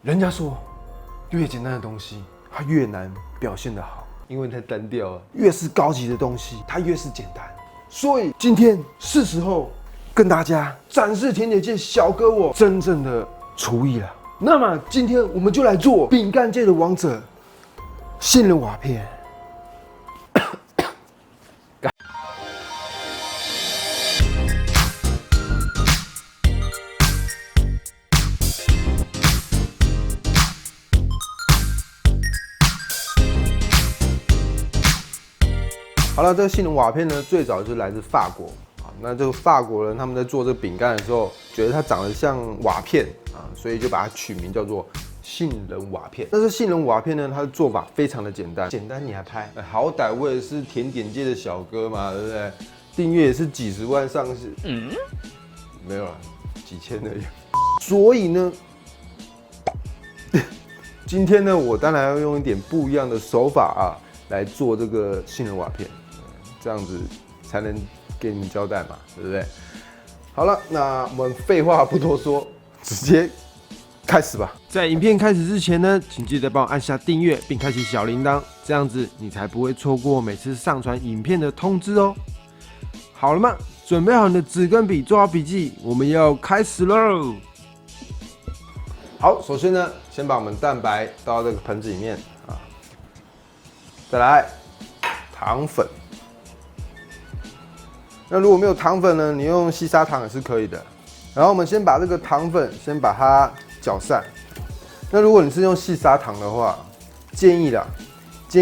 人家说，越简单的东西，它越难表现得好，因为太单调了。越是高级的东西，它越是简单。所以今天是时候跟大家展示甜点界小哥我真正的厨艺了。那么今天我们就来做饼干界的王者——杏仁瓦片。好了，这个杏仁瓦片呢，最早就是来自法国啊。那这个法国人他们在做这个饼干的时候，觉得它长得像瓦片啊，所以就把它取名叫做杏仁瓦片。但是杏仁瓦片呢，它的做法非常的简单，简单你还拍？好歹我也是甜点界的小哥嘛，对不对？订阅也是几十万上市，没有了，几千而已。所以呢，今天呢，我当然要用一点不一样的手法啊，来做这个杏仁瓦片。这样子才能给你们交代嘛，对不对？好了，那我们废话不多说，直接开始吧。在影片开始之前呢，请记得帮我按下订阅并开启小铃铛，这样子你才不会错过每次上传影片的通知哦。好了吗？准备好你的纸跟笔，做好笔记，我们要开始喽。好，首先呢，先把我们蛋白倒到这个盆子里面啊，再来糖粉。那如果没有糖粉呢，你用细砂糖也是可以的。然后我们先把这个糖粉先把它搅散。那如果你是用细砂糖的话，建议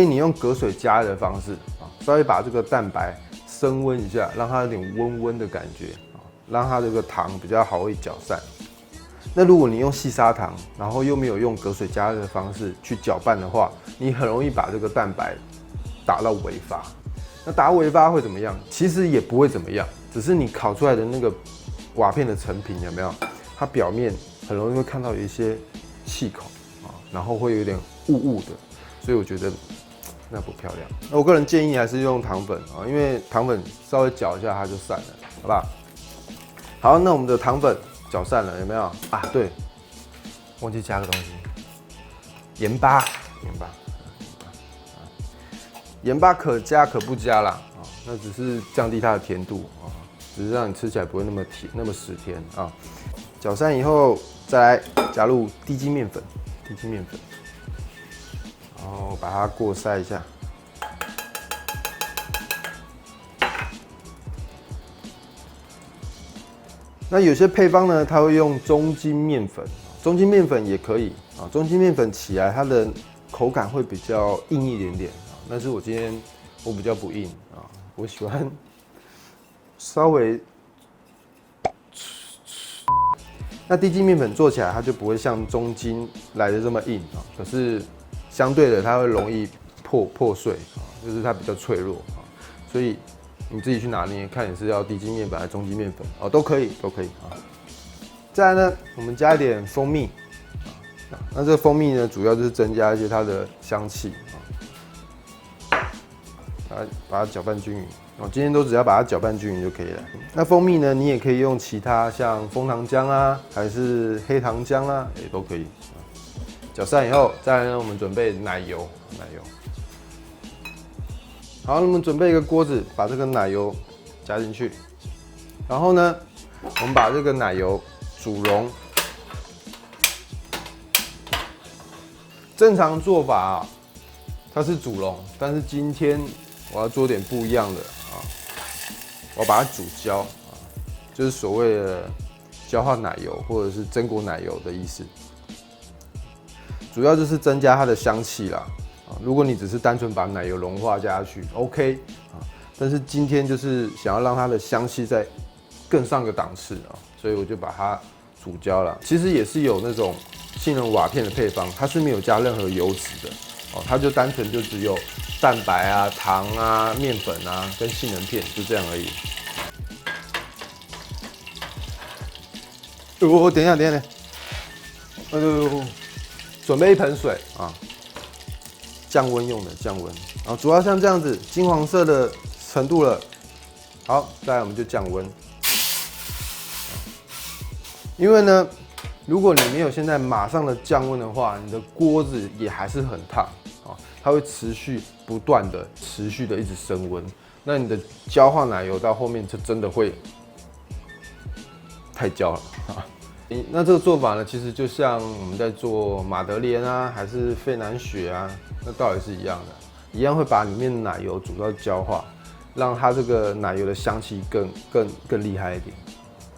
你用隔水加热的方式啊，稍微把这个蛋白升温一下，让它有点温温的感觉啊，让它这个糖比较好会搅散。那如果你用细砂糖，然后又没有用隔水加热的方式去搅拌的话，你很容易把这个蛋白打到微发。那打微发会怎么样？其实也不会怎么样，只是你烤出来的那个瓦片的成品有没有？它表面很容易会看到有一些气孔啊，然后会有点雾雾的，所以我觉得那不漂亮。那我个人建议还是用糖粉啊，因为糖粉稍微搅一下它就散了，好不好？好，那我们的糖粉搅散了，有没有啊？对，忘记加个东西，盐巴。盐巴可加可不加啦，啊，那只是降低它的甜度啊，只是让你吃起来不会那么甜、那么死甜啊。搅散以后，再来加入低筋面粉，然后把它过筛一下。那有些配方呢，它会用中筋面粉，中筋面粉也可以啊。中筋面粉起来它的口感会比较硬一点点。但是我今天我比较不硬啊，我喜欢稍微。那低筋面粉做起来它就不会像中筋来的这么硬啊，可是相对的它会容易破碎啊，就是它比较脆弱啊，所以你自己去拿捏，看你是要低筋面粉还是中筋面粉哦，都可以啊。再来呢，我们加一点蜂蜜啊，那这个蜂蜜呢，主要就是增加一些它的香气。把它搅拌均匀。我今天都只要把它搅拌均匀就可以了。那蜂蜜呢，你也可以用其他像枫糖浆啊，还是黑糖浆啊，也都可以。搅散以后，再来呢，我们准备奶油。好，那么准备一个锅子，把这个奶油加进去。然后呢，我们把这个奶油煮溶。正常做法啊，它是煮溶，但是今天我要做点不一样的啊！我要把它煮焦啊，就是所谓的焦化奶油或者是榛果奶油的意思。主要就是增加它的香气啦啊！如果你只是单纯把奶油融化加下去 ，OK 啊，但是今天就是想要让它的香气再更上个档次啊，所以我就把它煮焦了。其实也是有那种杏仁瓦片的配方，它是没有加任何油脂的哦，它就单纯就只有蛋白啊、糖啊、面粉啊跟杏仁片，就这样而已。等一下，准备一盆水啊，降温用的降温，然后主要像这样子金黄色的程度了。好，再来我们就降温，因为呢，如果你没有现在马上的降温的话，你的锅子也还是很烫啊，它会不断的持续的一直升温，那你的焦化奶油到后面就真的会太焦了啊。那这个做法呢，其实就像我们在做马德莲啊，还是费南雪啊，那道理是一样的，一样会把里面的奶油煮到焦化，让它这个奶油的香气更厉害一点。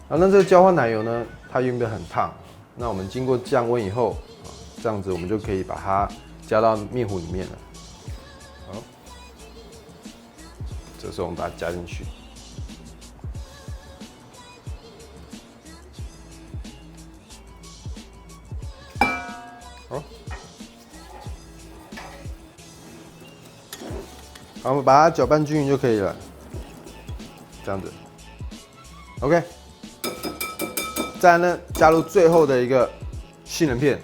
那这个焦化奶油呢，它原本很烫，那我们经过降温以后，这样子我们就可以把它加到面糊里面了。好，这时候我们把它加进去。好，我们把它搅拌均匀就可以了，这样子 ，OK。再来呢，加入最后的一个杏仁片。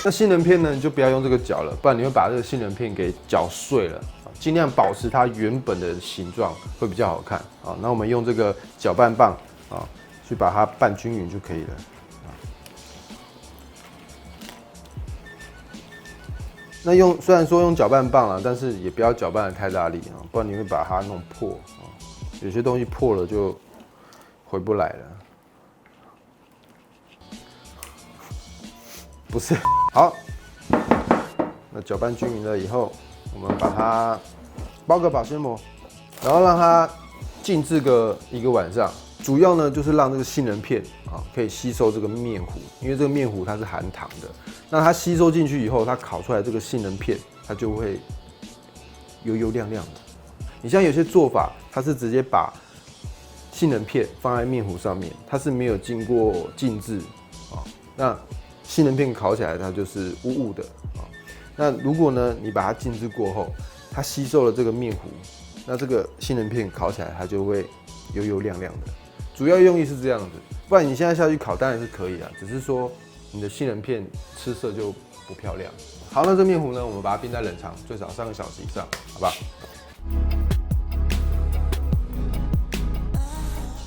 那杏仁片呢，你就不要用这个搅了，不然你会把这个杏仁片给搅碎了。尽量保持它原本的形状，会比较好看。好，那我们用这个搅拌棒啊，去把它拌均匀就可以了。那虽然说用搅拌棒啦，但是也不要搅拌的太大力啊，不然你会把它弄破啊。有些东西破了就回不来了。不是，好，那搅拌均匀了以后，我们把它包个保鲜膜，然后让它静置一个晚上。主要呢就是让这个杏仁片啊可以吸收这个面糊，因为这个面糊它是含糖的。那它吸收进去以后，它烤出来这个杏仁片，它就会油油亮亮的。你像有些做法，它是直接把杏仁片放在面糊上面，它是没有经过静置啊。那杏仁片烤起来它就是雾雾的啊。那如果呢你把它静置过后，它吸收了这个面糊，那这个杏仁片烤起来它就会油油亮亮的。主要用意是这样子，不然你现在下去烤当然是可以啊，只是说你的杏仁片吃色就不漂亮。好，那这面糊呢，我们把它冰在冷藏，最少3个小时以上，好不好？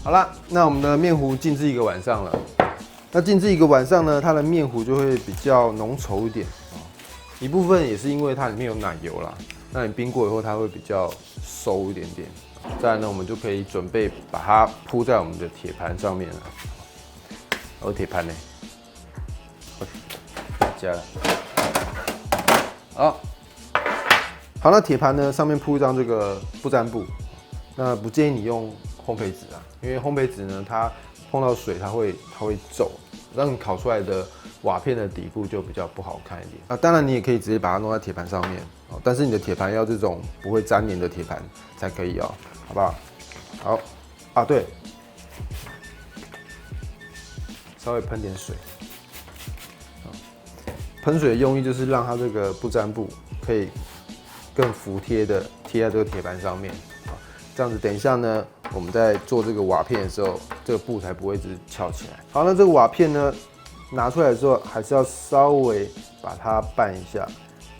好了，那我们的面糊静置1个晚上了。那静置1个晚上呢，它的面糊就会比较浓稠一点啊。一部分也是因为它里面有奶油啦，那你冰过以后它会比较收一点点。再来呢，我们就可以准备把它铺在我们的铁盘上面了。有铁盘呢，加了。好，那铁盘呢上面铺一张这个不粘布。那不建议你用烘焙纸啊，因为烘焙纸呢，它碰到水它会皱，让你烤出来的瓦片的底部就比较不好看一点。那当然你也可以直接把它弄在铁盘上面，但是你的铁盘要这种不会粘黏的铁盘才可以哦，好不好？好啊，对，稍微喷点水。喷水的用意就是让它这个不粘布可以更服帖的贴在这个铁盘上面，这样子等一下呢，我们在做这个瓦片的时候，这个布才不会一直翘起来。好，那这个瓦片呢，拿出来之后还是要稍微把它拌一下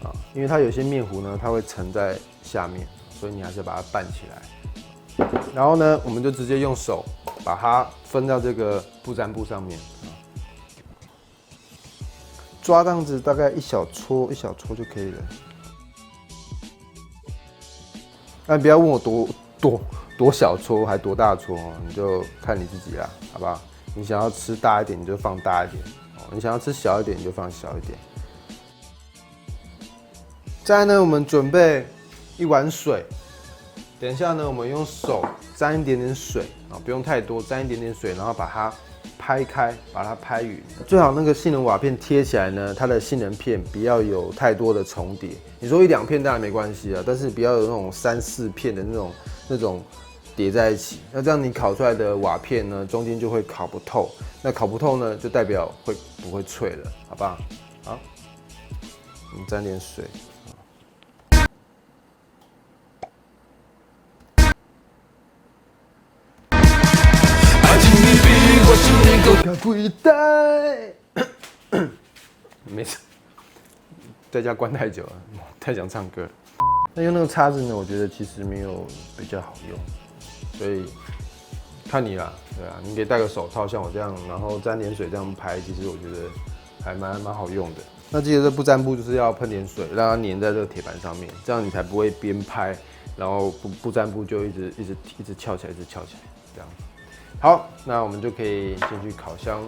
啊，因为它有些面糊呢，它会沉在下面，所以你还是把它拌起来。然后呢，我们就直接用手把它分到这个不粘布上面。抓这样子大概一小撮就可以了。但不要问我多小撮还多大撮哦，你就看你自己啦，好不好？你想要吃大一点，你就放大一点；你想要吃小一点，你就放小一点。再来呢，我们准备1碗水。等一下呢，我们用手沾一点点水啊，不用太多，沾一点点水，然后把它拍开，把它拍匀。最好那个杏仁瓦片贴起来呢，它的杏仁片不要有太多的重叠。你说1、2片当然没关系啊，但是不要有那种3、4片的那种叠在一起。那这样你烤出来的瓦片呢，中间就会烤不透。那烤不透呢，就代表不会脆了，好不好？好，我们沾点水。贵待，没事，在家关太久了，太想唱歌。那用那个叉子呢？我觉得其实没有比较好用，所以看你啦，对啊，你可以戴个手套，像我这样，然后沾点水这样拍，其实我觉得还蛮好用的。那记得这不粘布就是要喷点水，让它粘在这个铁盘上面，这样你才不会边拍，然后不粘布就一直翘起来，一直翘起来，这样。好，那我们就可以进去烤箱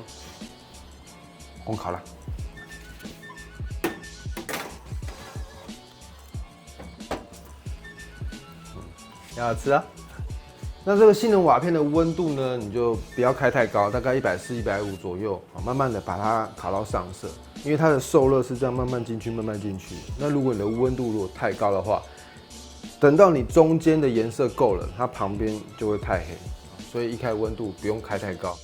烘烤了。要吃啊！那这个杏仁瓦片的温度呢，你就不要开太高，大概140、150左右啊，慢慢的把它烤到上色，因为它的受热是这样慢慢进去，慢慢进去。那如果你的温度如果太高的话，等到你中间的颜色够了，它旁边就会太黑，所以一开始温度不用开太高。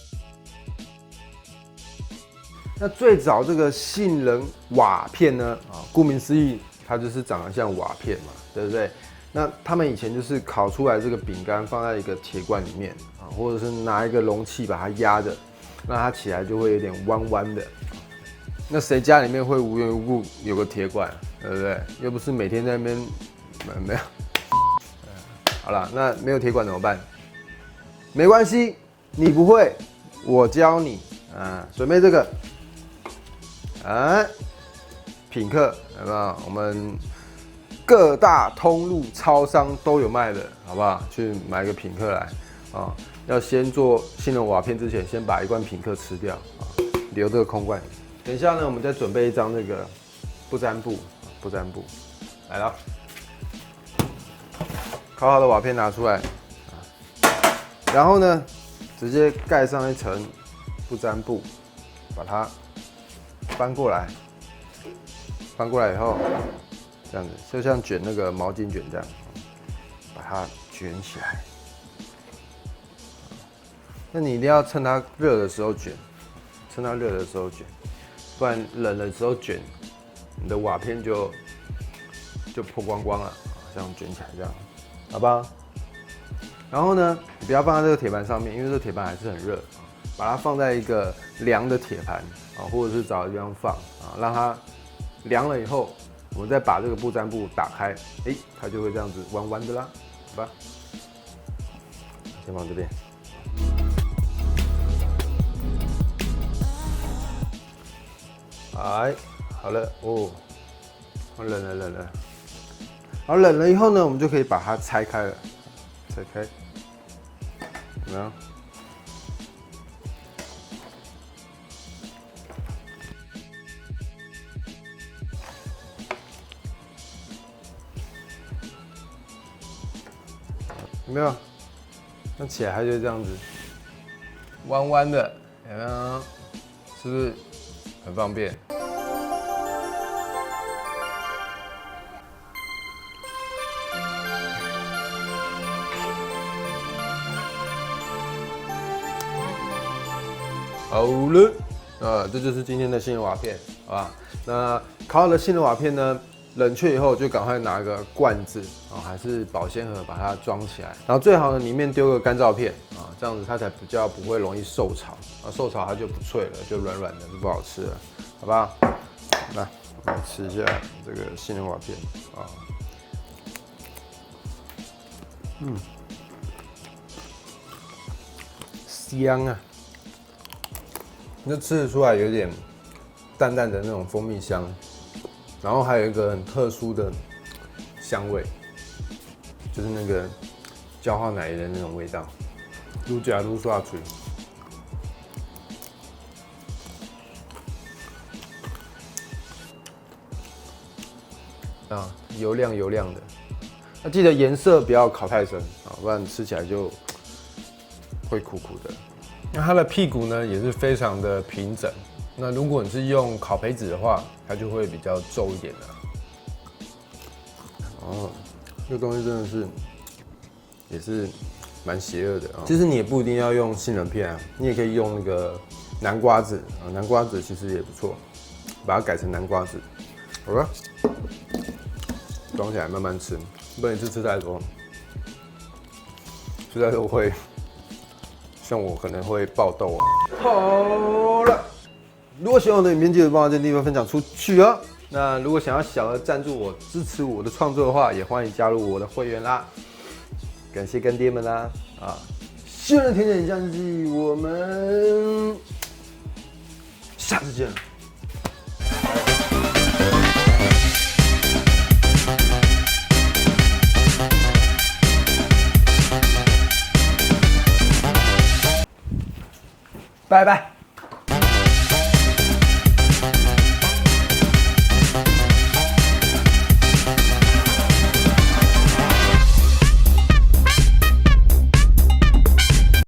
那最早这个杏仁瓦片呢，顾名思义，它就是长得像瓦片嘛，对不对？那他们以前就是烤出来这个饼干放在一个铁罐里面啊，或者是拿一个容器把它压着，那它起来就会有点弯弯的。那谁家里面会无缘无故有个铁罐，对不对？又不是每天在那边没有。好了，那没有铁管怎么办？没关系，你不会，我教你啊。准备这个，品客有没有？我们各大通路超商都有卖的，好不好？去买个品客来啊！要先做杏仁瓦片之前，先把一罐品客吃掉啊，留这个空罐。等一下呢，我们再准备一张那个不粘布，来了。烤好的瓦片拿出来，然后呢，直接盖上一层不粘布，把它翻过来。翻过来以后，这样子就像卷那个毛巾卷这样，把它卷起来。那你一定要趁它热的时候卷，不然冷的时候卷，你的瓦片就破光光了，这样卷起来这样。好吧，然后呢，你不要放在这个铁盘上面，因为这个铁盘还是很热，把它放在一个凉的铁盘啊，或者是找个地方放啊，让它凉了以后，我们再把这个不粘布打开，它就会这样子弯弯的啦，好吧？先放这边。好了哦，冷了。好，冷了以后呢，我们就可以把它拆开了，有没有？有没有？那起来它就这样子，弯弯的，有没有？是不是很方便？好了，这就是今天的杏仁瓦片，好吧？那烤好的杏仁瓦片呢，冷却以后就赶快拿个罐子还是保鲜盒把它装起来，然后最好呢里面丢个干燥片这样子它才比较不会容易受潮受潮它就不脆了，就软软的，就不好吃了，好不好？来，我们吃一下这个杏仁瓦片香啊！你就吃得出来有点淡淡的那种蜂蜜香，然后还有一个很特殊的香味，就是那个焦化奶油的那种味道，愈加愈刷嘴。油亮的，那记得颜色不要烤太深不然吃起来就会苦苦的。那它的屁股呢也是非常的平整。那如果你是用烤培子的话，它就会比较皱一点的。这个东西真的是也是蛮邪恶的其实你也不一定要用杏仁片你也可以用那个南瓜子南瓜子其实也不错，把它改成南瓜子。好了，装起来慢慢吃，不然你吃太多，会像我可能会爆痘好了，如果喜欢我的影片，记得帮我在这地方分享出去哦。那如果想要小额赞助我、支持我的创作的话，也欢迎加入我的会员啦。感谢干爹们啦新人甜点酱记，我们下次见。拜拜。